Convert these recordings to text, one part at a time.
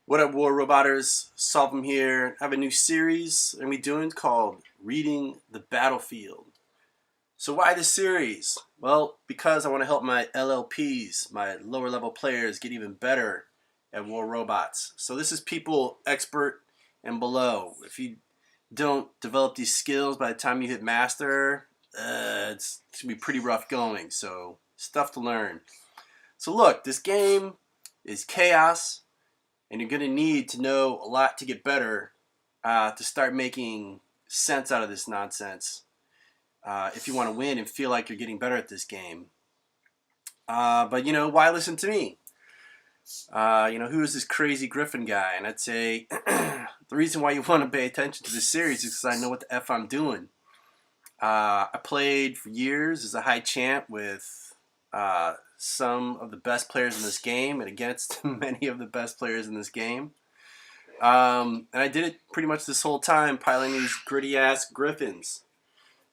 What up, War Roboters? SOLVM here. I have a new series I'm going to be doing called Reading the Battlefield. So why this series? Well, because I want to help my LLPs, my lower level players, get even better at war robots. So this is people expert and below. If you don't develop these skills by the time you hit master, it's going to be pretty rough going. So stuff to learn. So look, this game is chaos. And you're going to need to know a lot to get better to start making sense out of this nonsense if you want to win and feel like you're getting better at this game. But, you know, why listen to me? Who is this crazy Griffin guy? And I'd say the reason why you want to pay attention to this series is because I know what the F I'm doing. I played for years as a high champ with some of the best players in this game and against many of the best players in this game. And I did it pretty much this whole time, piling these gritty-ass Griffins.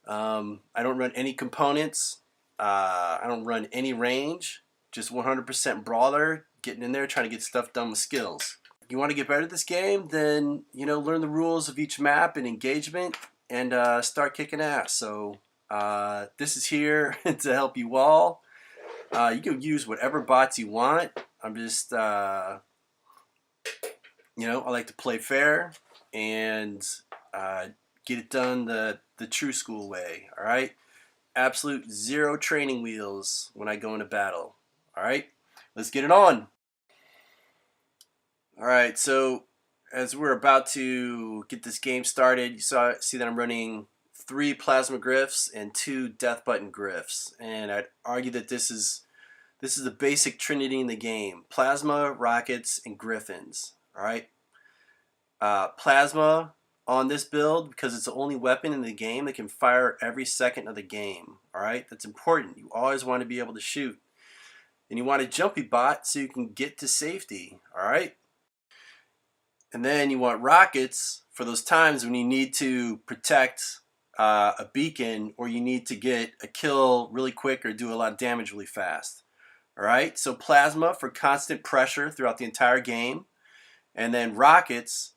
I don't run any components. I don't run any range. Just 100% brawler, getting in there, trying to get stuff done with skills. If you want to get better at this game, then, learn the rules of each map and engagement and start kicking ass. So this is here to help you all. You can use whatever bots you want. I'm just, I like to play fair and get it done the true school way, all right? Absolute zero training wheels when I go into battle, all right? Let's get it on. All right, so as we're about to get this game started, you see that I'm running 3 plasma griffs and 2 death button griffs, and I'd argue that this is the basic trinity in the game: plasma, rockets, and griffins. All right, plasma on this build because it's the only weapon in the game that can fire every second of the game. All right, that's important. You always want to be able to shoot, and you want a jumpy bot so you can get to safety. All right. And then you want rockets for those times when you need to protect a beacon, or you need to get a kill really quick or do a lot of damage really fast. All right, so plasma for constant pressure throughout the entire game, and then rockets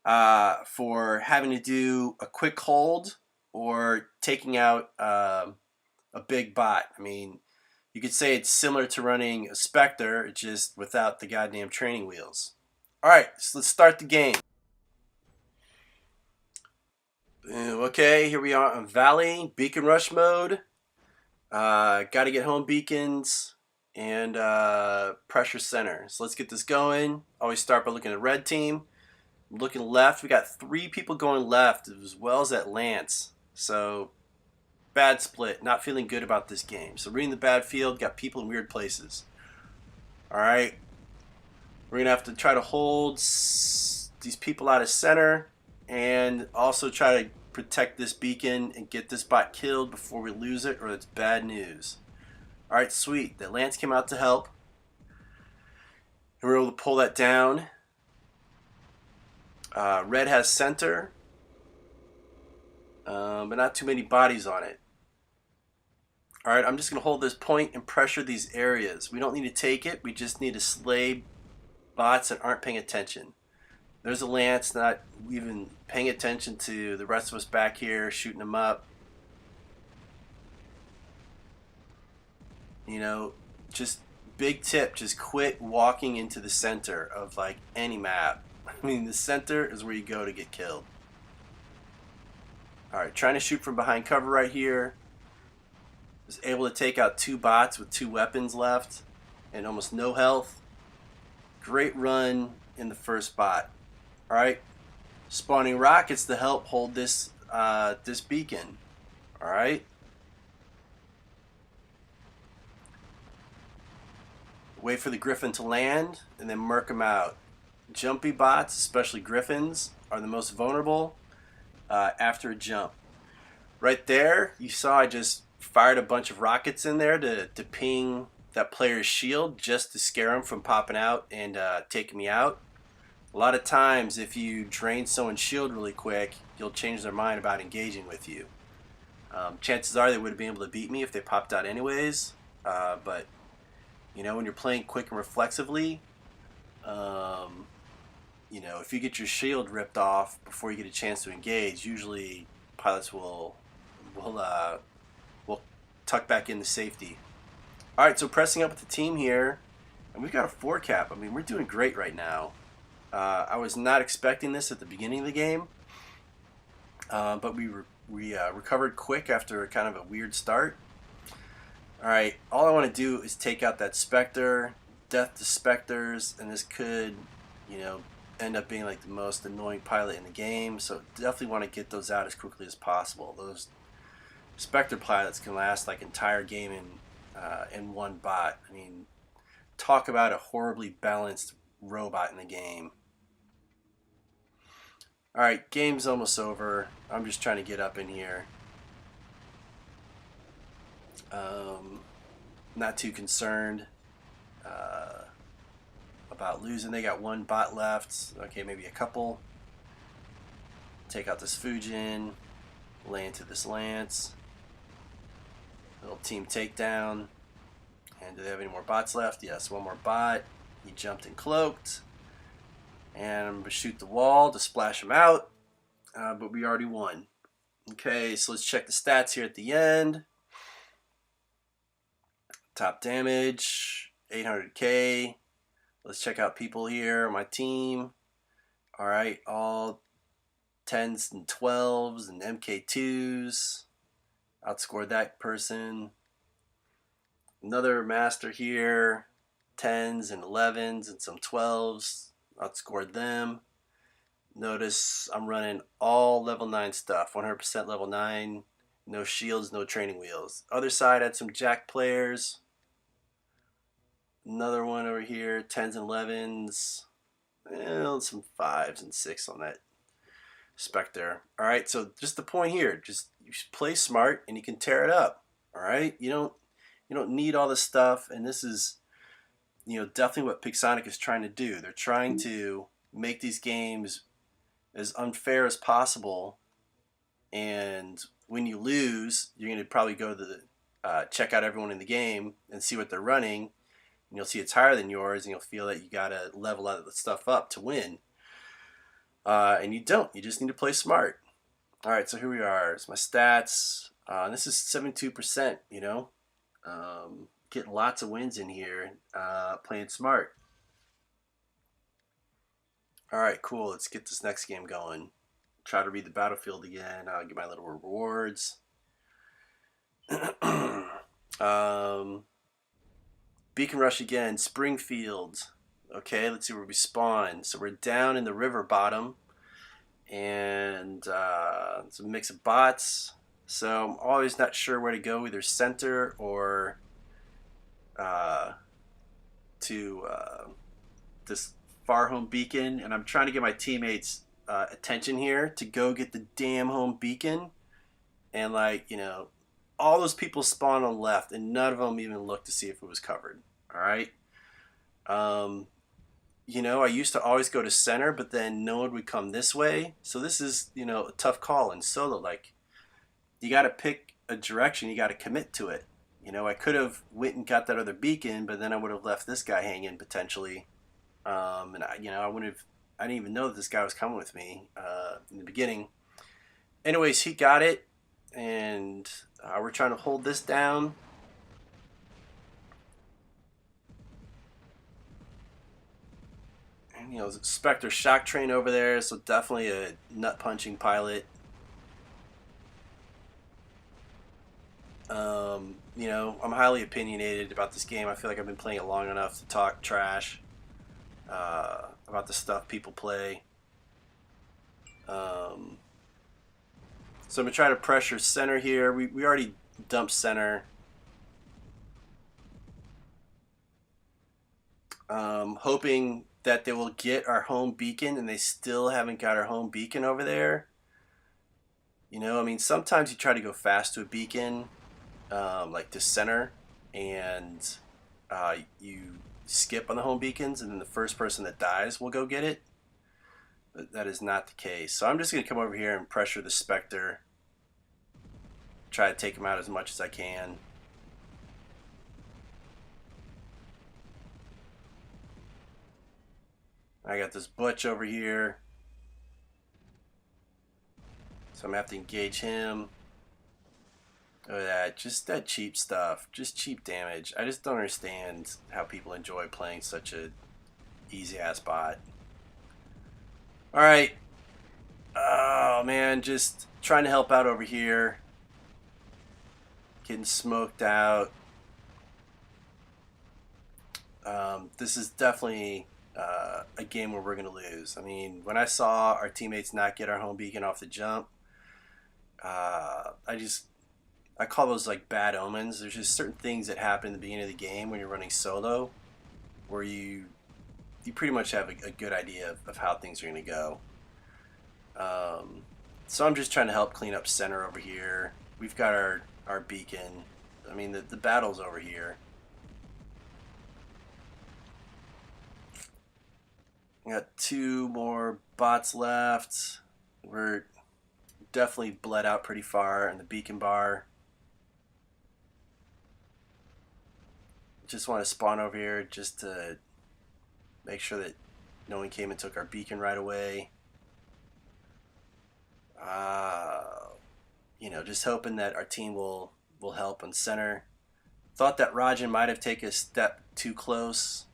for having to do a quick hold or taking out a big bot. I mean, you could say it's similar to running a Spectre, just without the goddamn training wheels. All right, so let's start the game. Okay, here we are on Valley, beacon rush mode. Got to get home beacons and pressure center. So let's get this going. Always start by looking at red team. Looking left, we got 3 people going left as well as that lance. So bad split, not feeling good about this game. So reading the bad field, got people in weird places. All right. We're going to have to try to hold these people out of center and also try to protect this beacon and get this bot killed before we lose it, or it's bad news. All right, sweet. The lance came out to help. And we were able to pull that down. Red has center, but not too many bodies on it. All right, I'm just going to hold this point and pressure these areas. We don't need to take it. We just need to slay bots that aren't paying attention. There's a lance not even paying attention to the rest of us back here, shooting them up. Just big tip, just quit walking into the center of like any map. I mean, the center is where you go to get killed. All right, trying to shoot from behind cover right here. Was able to take out 2 bots with 2 weapons left and almost no health. Great run in the first bot. All right, spawning rockets to help hold this this beacon. All right. Wait for the Griffin to land and then murk them out. Jumpy bots, especially Griffins, are the most vulnerable after a jump. Right there, you saw I just fired a bunch of rockets in there to ping that player's shield just to scare him from popping out and taking me out. A lot of times, if you drain someone's shield really quick, you'll change their mind about engaging with you. Chances are they would have been able to beat me if they popped out anyways, but when you're playing quick and reflexively, you know, if you get your shield ripped off before you get a chance to engage, usually pilots will tuck back into safety. All right, so pressing up with the team here, and we've got a 4 cap. I mean, we're doing great right now. I was not expecting this at the beginning of the game, but we recovered quick after kind of a weird start. All right, all I want to do is take out that Spectre, death to Spectres, and this could, you know, end up being like the most annoying pilot in the game. So definitely want to get those out as quickly as possible. Those Spectre pilots can last like entire game in one bot. I mean, talk about a horribly balanced robot in the game. All right, game's almost over. I'm just trying to get up in here. Not too concerned about losing. They got 1 bot left. Okay, maybe a couple. Take out this Fujin. Lay into this Lance. Little team takedown. And do they have any more bots left? Yes, 1 more bot. He jumped and cloaked. And I'm going to shoot the wall to splash him out. But we already won. Okay, so let's check the stats here at the end. Top damage, 800k. Let's check out people here. My team. All right, all 10s and 12s and MK2s. Outscored that person. Another master here. 10s and 11s and some 12s. Outscored them. Notice I'm running all level 9 stuff. 100% level 9. No shields, no training wheels. Other side had some jack players. Another one over here, 10s and 11s. Well, some 5s and 6s on that Spectre. All right, so just the point here, just you play smart and you can tear it up. All right, you don't need all this stuff, and this is, you know, definitely what Pixonic is trying to do. They're trying to make these games as unfair as possible, and when you lose, you're going to probably go to the check out everyone in the game and see what they're running. And you'll see it's higher than yours, and you'll feel that you got to level out the stuff up to win. And you don't. You just need to play smart. All right, so here we are. It's my stats. This is 72%, you know. Getting lots of wins in here, playing smart. All right, cool. Let's get this next game going. Try to read the battlefield again. I'll get my little rewards. Beacon Rush again. Springfield. Okay, let's see where we spawn. So we're down in the river bottom. And it's a mix of bots. So I'm always not sure where to go, either center or to this far home beacon. And I'm trying to get my teammates attention here to go get the damn home beacon. And, like, you know, all those people spawn on the left, and none of them even looked to see if it was covered. All right. You know, I used to always go to center, but then no one would come this way. So this is, you know, a tough call in solo. Like, you got to pick a direction. You got to commit to it. You know, I could have went and got that other beacon, but then I would have left this guy hanging potentially. And I didn't even know that this guy was coming with me in the beginning. Anyways, he got it, and we're trying to hold this down. And, you know, Spectre shock train over there, so definitely a nut punching pilot. You know, I'm highly opinionated about this game. I feel like I've been playing it long enough to talk trash about the stuff people play. So I'm going to try to pressure center here. We already dumped center. Hoping that they will get our home beacon, and they still haven't got our home beacon over there. You know, I mean, sometimes you try to go fast to a beacon, like to center, and you skip on the home beacons, and then the first person that dies will go get it. But that is not the case. So I'm just going to come over here and pressure the Spectre. Try to take him out as much as I can. I got this butch over here. So I'm gonna have to engage him. Look at that, just that cheap stuff, just cheap damage. I just don't understand how people enjoy playing such a easy ass bot. Alright. Oh man, just trying to help out over here. Getting smoked out. This is definitely a game where we're going to lose. I mean, when I saw our teammates not get our home beacon off the jump, I call those like bad omens. There's just certain things that happen in the beginning of the game when you're running solo, where you pretty much have a good idea of how things are going to go. So I'm just trying to help clean up center over here. We've got our beacon. I mean, the battle's over here. We got 2 more bots left. We're definitely bled out pretty far in the beacon bar. Just want to spawn over here just to make sure that no one came and took our beacon right away. You know, just hoping that our team will help on center. Thought that Rajan might have taken a step too close,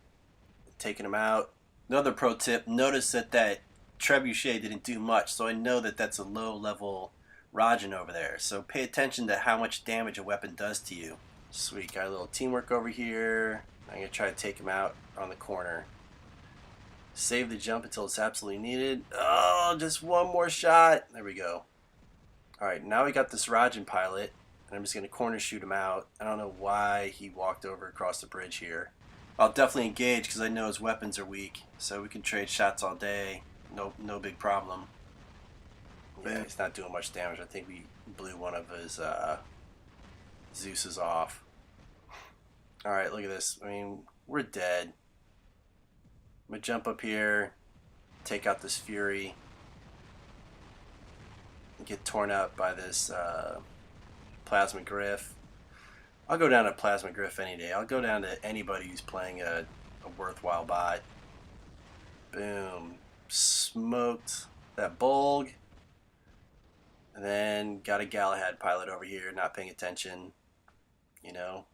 taking him out. Another pro tip, notice that trebuchet didn't do much, so I know that that's a low level Rajan over there. So pay attention to how much damage a weapon does to you. Sweet, got a little teamwork over here. I'm going to try to take him out on the corner. Save the jump until it's absolutely needed. Oh, just one more shot. There we go. Alright, now we got this Rajan pilot, and I'm just going to corner shoot him out. I don't know why he walked over across the bridge here. I'll definitely engage because I know his weapons are weak, so we can trade shots all day. No big problem. Yeah, he's not doing much damage. I think we blew one of his Zeus's off. Alright, look at this. I mean, we're dead. I'm going to jump up here, take out this Fury, and get torn up by this Plasma Griff. I'll go down to Plasma Griff any day. I'll go down to anybody who's playing a worthwhile bot. Boom. Smoked that Bolg. And then got a Galahad pilot over here, not paying attention. You know.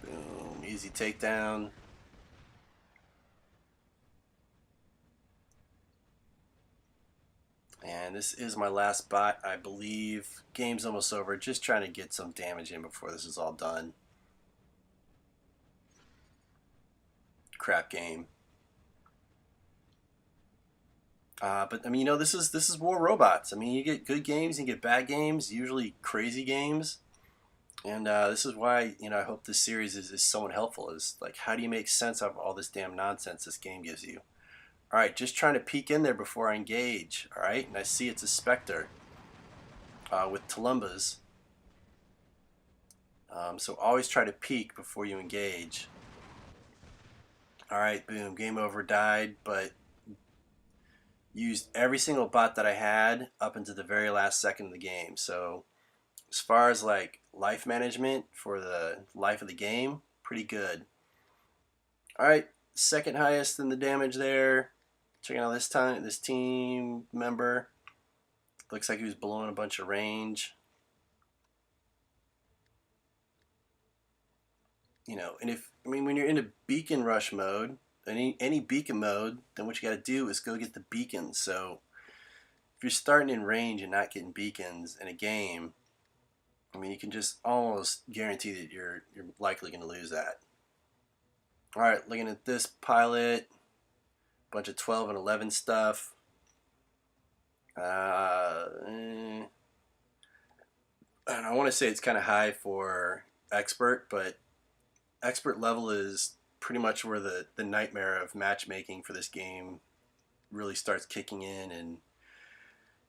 Boom. Easy takedown. And this is my last bot, I believe. Game's almost over. Just trying to get some damage in before this is all done. Crap game. But I mean, you know, this is War Robots. I mean, you get good games, you get bad games, usually crazy games. And this is why, you know, I hope this series is somewhat helpful. Is like, how do you make sense of all this damn nonsense this game gives you? Alright, just trying to peek in there before I engage. Alright, and I see it's a Spectre with Tulumbas. So always try to peek before you engage. Alright, boom, game over, died, but used every single bot that I had up into the very last second of the game. So as far as like life management for the life of the game, pretty good. Alright, second highest in the damage there. Checking out this team member. Looks like he was blowing a bunch of range. You know, and when you're in a beacon rush mode, any beacon mode, then what you got to do is go get the beacons. So if you're starting in range and not getting beacons in a game, I mean, you can just almost guarantee that you're likely going to lose that. All right, looking at this pilot. Bunch of 12 and 11 stuff. And I want to say it's kind of high for expert, but expert level is pretty much where the nightmare of matchmaking for this game really starts kicking in, and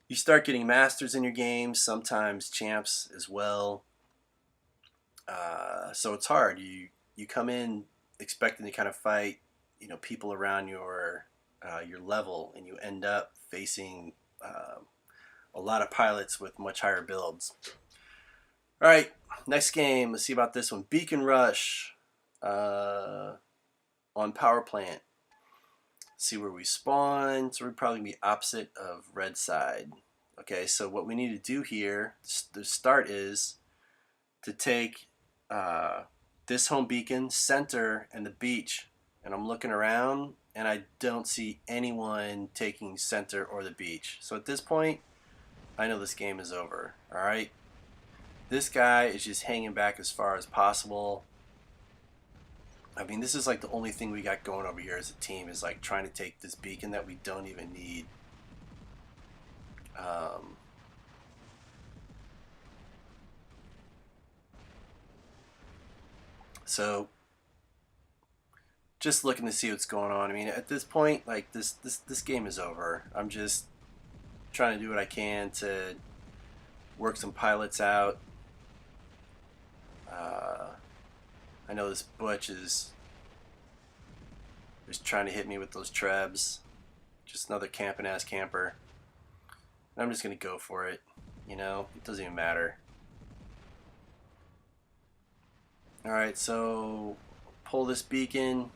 you start getting masters in your game, sometimes champs as well. So it's hard. You come in expecting to kind of fight, you know, people around your level, and you end up facing a lot of pilots with much higher builds. All right, next game. Let's see about this one. Beacon Rush on Power Plant. see where we spawn. So we're probably gonna be opposite of red side. Okay, so what we need to do here, the start is to take this home beacon, center, and the beach. And I'm looking around and I don't see anyone taking center or the beach. So at this point, I know this game is over. Alright? This guy is just hanging back as far as possible. I mean, this is like the only thing we got going over here as a team, is like trying to take this beacon that we don't even need. So just looking to see what's going on. I mean, at this point, like this game is over. I'm just trying to do what I can to work some pilots out. I know this Butch is just trying to hit me with those trebs. Just another camping ass camper. And I'm just gonna go for it. You know, it doesn't even matter. Alright, so pull this beacon.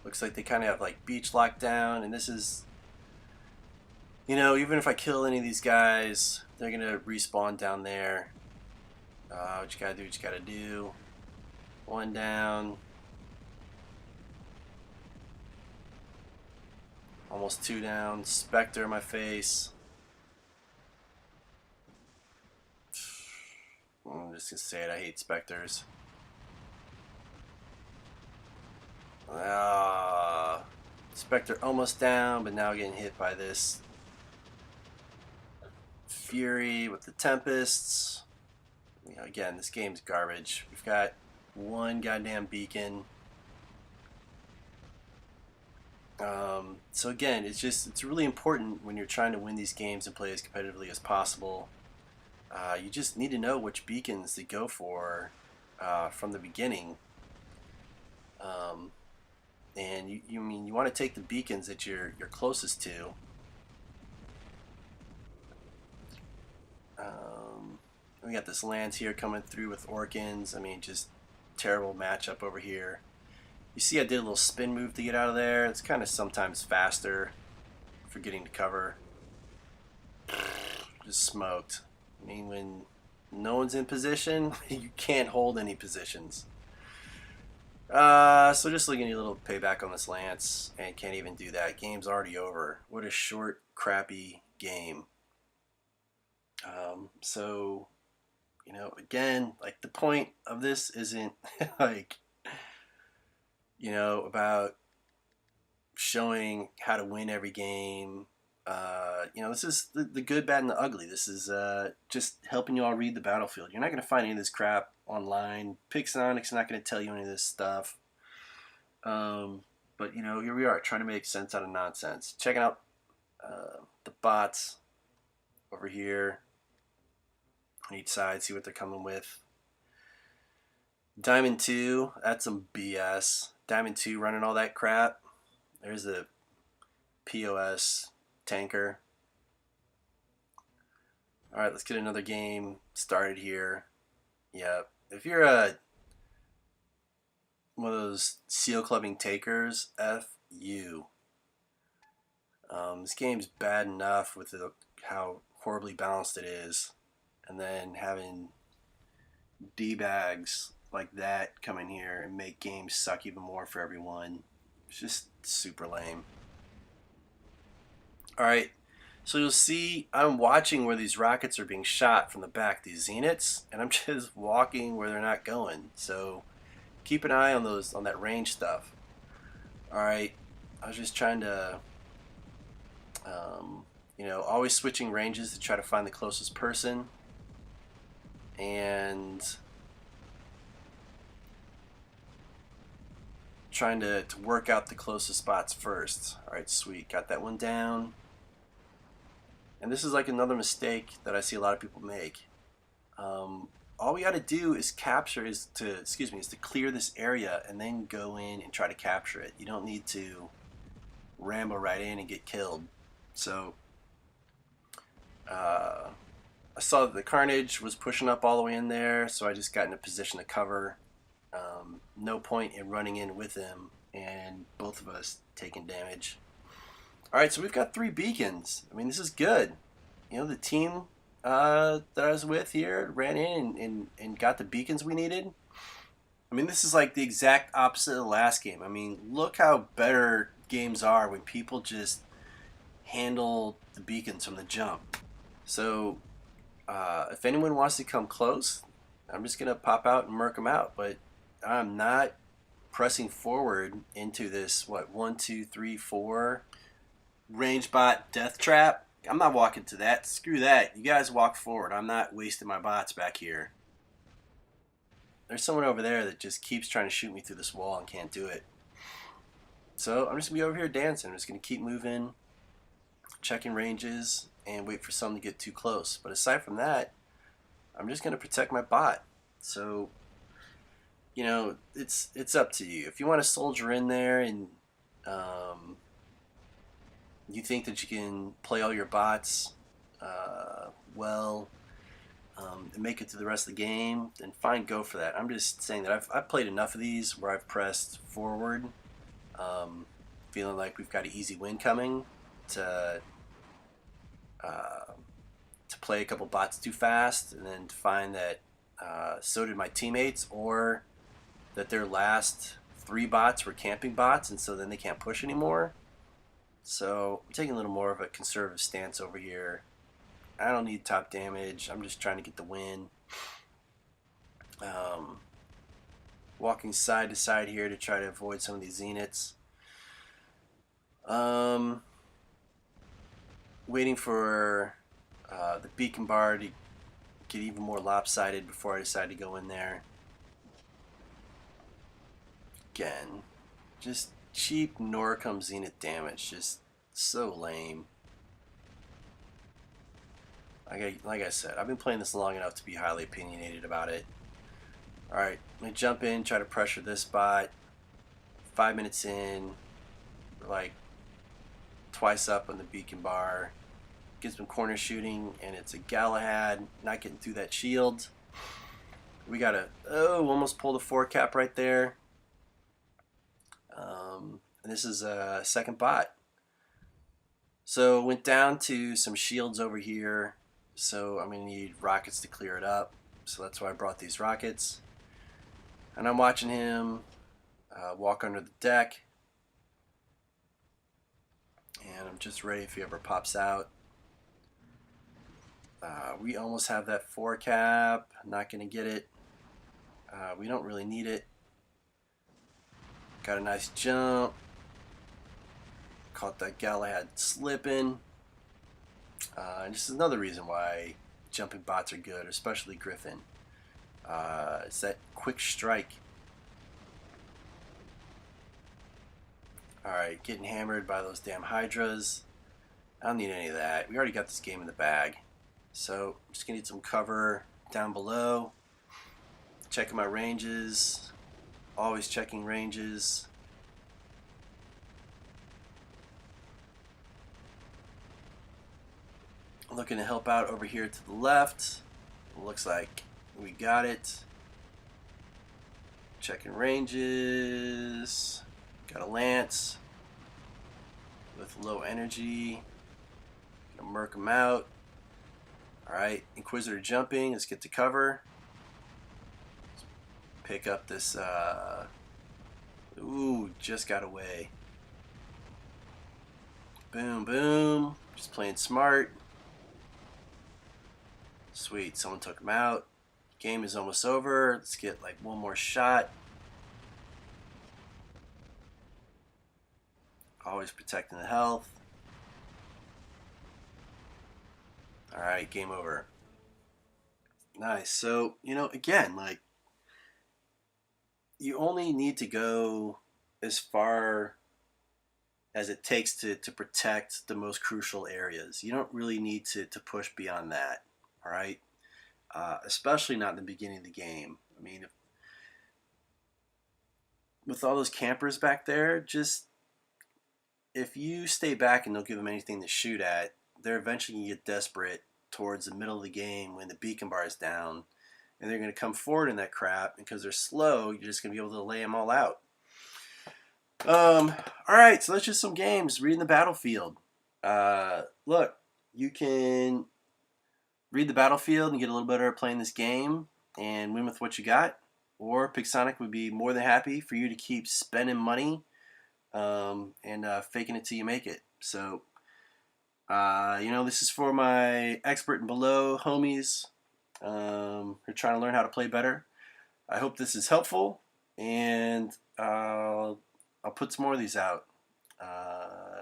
Looks like they kind of have like beach lockdown, and this is, you know, even if I kill any of these guys, they're gonna respawn down there. What you gotta do, what you gotta do. One down. Almost two down. Spectre in my face. I'm just gonna say it, I hate specters. Spectre almost down, but now getting hit by this Fury with the Tempests. You know, again, this game's garbage. We've got one goddamn beacon. So again, it's really important when you're trying to win these games and play as competitively as possible. You just need to know which beacons to go for from the beginning. And you want to take the beacons that you're closest to. We got this Lance here coming through with Orkans. I mean, just terrible matchup over here. You see I did a little spin move to get out of there. It's kind of sometimes faster for getting to cover. Just smoked. I mean, when no one's in position, you can't hold any positions. So just looking at a little payback on this Lance, and can't even do that. Game's already over. What a short, crappy game. So, you know, again, like the point of this isn't like, you know, about showing how to win every game. You know, this is the good, bad, and the ugly. This is just helping you all read the battlefield. You're not going to find any of this crap online. Pixonic's not going to tell you any of this stuff. But, you know, here we are trying to make sense out of nonsense. Checking out the bots over here on each side, see what they're coming with. Diamond 2, that's some BS. Diamond 2 running all that crap. There's a POS tanker. Alright, let's get another game started here. Yeah, if you're one of those seal clubbing takers, F you. This game's bad enough with how horribly balanced it is. And then having D-bags like that come in here and make games suck even more for everyone. It's just super lame. Alright, so you'll see I'm watching where these rockets are being shot from the back, these zeniths, and I'm just walking where they're not going. So keep an eye on on that range stuff. Alright, I was just trying to, you know, always switching ranges to try to find the closest person. And trying to work out the closest spots first. Alright, sweet. Got that one down. And this is like another mistake that I see a lot of people make. All we got to do is to clear this area and then go in and try to capture it. You don't need to ramble right in and get killed. So I saw that the Carnage was pushing up all the way in there, so I just got in a position to cover. No point in running in with him and both of us taking damage. Alright, so we've got 3 beacons. I mean, this is good. You know, the team that I was with here ran in and got the beacons we needed. I mean, this is like the exact opposite of the last game. I mean, look how better games are when people just handle the beacons from the jump. So, if anyone wants to come close, I'm just going to pop out and murk them out. But I'm not pressing forward into this, 1, 2, 3, 4 range bot death trap. I'm not walking to that. Screw that. You guys walk forward. I'm not wasting my bots back here. There's someone over there that just keeps trying to shoot me through this wall and can't do it. So I'm just going to be over here dancing. I'm just going to keep moving, checking ranges, and wait for someone to get too close. But aside from that, I'm just going to protect my bot. So, you know, it's up to you. If you want to soldier in there and you think that you can play all your bots well and make it to the rest of the game, then fine, go for that. I'm just saying that I've played enough of these where I've pressed forward, feeling like we've got an easy win coming, to play a couple bots too fast and then to find that so did my teammates, or that their last 3 bots were camping bots and so then they can't push anymore. So I'm taking a little more of a conservative stance over here. I don't need top damage. I'm just trying to get the win. Walking side to side here to try to avoid some of these zeniths. Waiting for the beacon bar to get even more lopsided before I decide to go in there. Again, just cheap Norcom zenith damage. Just so lame. Like I said, I've been playing this long enough to be highly opinionated about it. Alright, I'm going to jump in, try to pressure this bot. 5 minutes in, we're like twice up on the beacon bar. Get some corner shooting, and it's a Galahad, not getting through that shield. We got a, almost pulled a 4 cap right there. And this is a second bot. So went down to some shields over here. So I'm going to need rockets to clear it up. So that's why I brought these rockets. And I'm watching him walk under the deck. And I'm just ready if he ever pops out. We almost have that 4 cap. Not going to get it. We don't really need it. Got a nice jump. Caught that Galahad slipping. And this is another reason why jumping bots are good, especially Griffin. It's that quick strike. Alright, getting hammered by those damn Hydras. I don't need any of that. We already got this game in the bag. So I'm just going to need some cover down below. Checking my ranges. Always checking ranges. Looking to help out over here to the left. Looks like we got it. Checking ranges. Got a lance with low energy. Gonna murk him out. Alright, Inquisitor jumping. Let's get to cover. Let's pick up this. Ooh, just got away. Boom, boom. Just playing smart. Sweet, someone took him out. Game is almost over. Let's get like one more shot. Always protecting the health. Alright, game over. Nice. So, you know, again, like, you only need to go as far as it takes to protect the most crucial areas. You don't really need to push beyond that. All right, especially not in the beginning of the game. I mean, with all those campers back there, just if you stay back and don't give them anything to shoot at, they're eventually going to get desperate towards the middle of the game when the beacon bar is down, and they're going to come forward in that crap. Because they're slow, you're just going to be able to lay them all out. Alright, so that's just some games. Reading the battlefield. Look, you can read the battlefield and get a little better at playing this game and win with what you got. Or Pixonic would be more than happy for you to keep spending money and faking it till you make it. So, this is for my expert and below homies who are trying to learn how to play better. I hope this is helpful, and I'll put some more of these out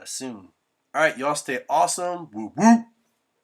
soon. All right, y'all stay awesome. Woo woo.